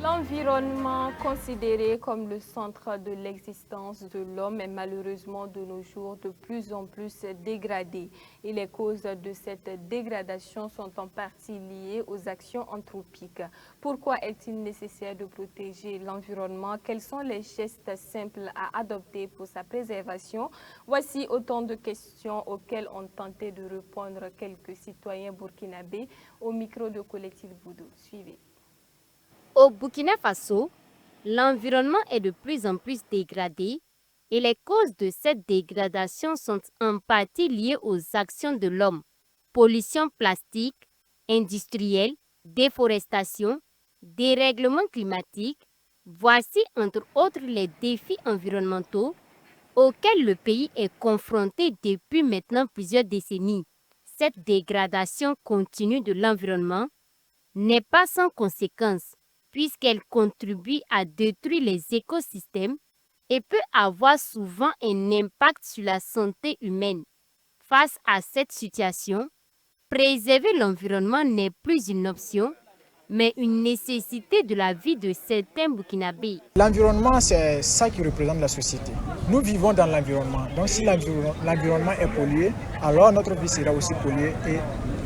L'environnement, considéré comme le centre de l'existence de l'homme, est malheureusement de nos jours de plus en plus dégradé. Et les causes de cette dégradation sont en partie liées aux actions anthropiques. Pourquoi est-il nécessaire de protéger l'environnement? Quels sont les gestes simples à adopter pour sa préservation? Voici autant de questions auxquelles ont tenté de répondre quelques citoyens burkinabés au micro de Collectif Boudou. Suivez. Au Burkina Faso, l'environnement est de plus en plus dégradé et les causes de cette dégradation sont en partie liées aux actions de l'homme. Pollution plastique, industrielle, déforestation, dérèglement climatique, voici entre autres les défis environnementaux auxquels le pays est confronté depuis maintenant plusieurs décennies. Cette dégradation continue de l'environnement n'est pas sans conséquences puisqu'elle contribue à détruire les écosystèmes et peut avoir souvent un impact sur la santé humaine. Face à cette situation, préserver l'environnement n'est plus une option, mais une nécessité de la vie de certains Burkinabés. L'environnement, c'est ça qui représente la société. Nous vivons dans l'environnement. Donc si l'environnement est pollué, alors notre vie sera aussi polluée et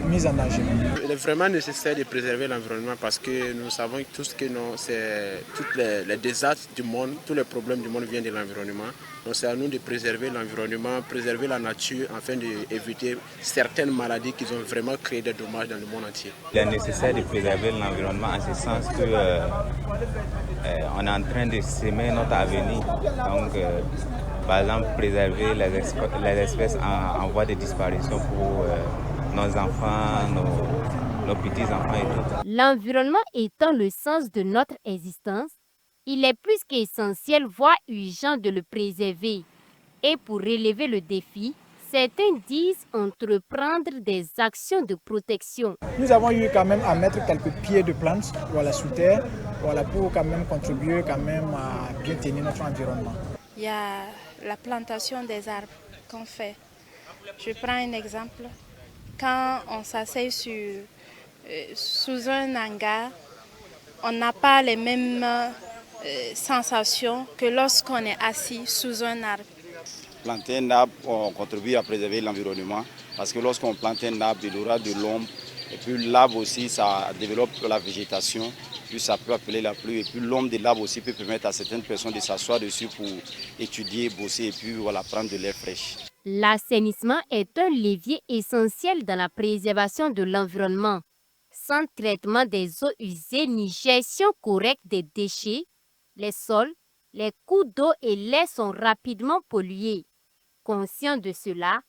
mise en danger. Il est vraiment nécessaire de préserver l'environnement parce que nous savons tous que tous les désastres du monde, tous les problèmes du monde viennent de l'environnement. Donc c'est à nous de préserver l'environnement, préserver la nature afin d'éviter certaines maladies qui ont vraiment créé des dommages dans le monde entier. Il est nécessaire de préserver l'environnement en ce sens que on est en train de semer notre avenir. Donc, par exemple, préserver les espèces en voie de disparition pour nos enfants, nos petits-enfants et tout. L'environnement étant le sens de notre existence, il est plus qu'essentiel, voire urgent de le préserver. Et pour relever le défi, certains disent entreprendre des actions de protection. Nous avons eu quand même à mettre quelques pieds de plantes sous terre pour quand même contribuer quand même à bien tenir notre environnement. Il y a la plantation des arbres qu'on fait. Je prends un exemple. Quand on s'assied sous un hangar, on n'a pas les mêmes sensations que lorsqu'on est assis sous un arbre. Planter un arbre, on contribue à préserver l'environnement parce que lorsqu'on plante un arbre, il aura de l'ombre. Et puis l'arbre aussi, ça développe la végétation, puis ça peut appeler la pluie. Et puis l'ombre de l'arbre aussi peut permettre à certaines personnes de s'asseoir dessus pour étudier, bosser et puis prendre de l'air fraîche. L'assainissement est un levier essentiel dans la préservation de l'environnement. Sans traitement des eaux usées ni gestion correcte des déchets, les sols, les cours d'eau et l'air sont rapidement pollués. Conscients de cela,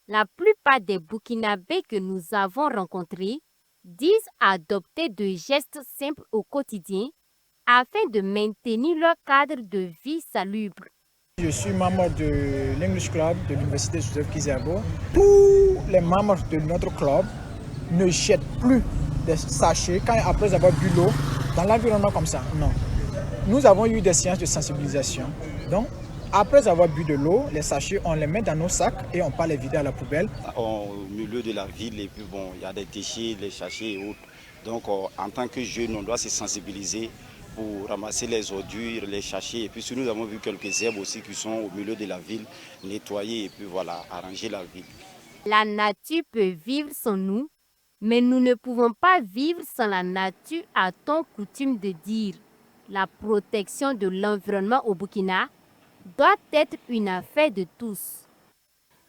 la plupart des Burkinabés que nous avons rencontrés disent adopter de gestes simples au quotidien afin de maintenir leur cadre de vie salubre. Je suis membre de l'English Club de l'Université Joseph Kizerbo. Tous les membres de notre club ne jettent plus des sachets après avoir bu l'eau dans l'environnement comme ça. Non. Nous avons eu des séances de sensibilisation. Donc, après avoir bu de l'eau, les sachets, on les met dans nos sacs et on part les vider à la poubelle. Au milieu de la ville, et puis il y a des déchets, les sachets et autres. Donc, en tant que jeunes, on doit se sensibiliser pour ramasser les ordures, les sachets. Et puis, si nous avons vu quelques herbes aussi qui sont au milieu de la ville, nettoyer et puis arranger la ville. La nature peut vivre sans nous, mais nous ne pouvons pas vivre sans la nature, a-t-on coutume de dire. La protection de l'environnement au Burkina doit être une affaire de tous.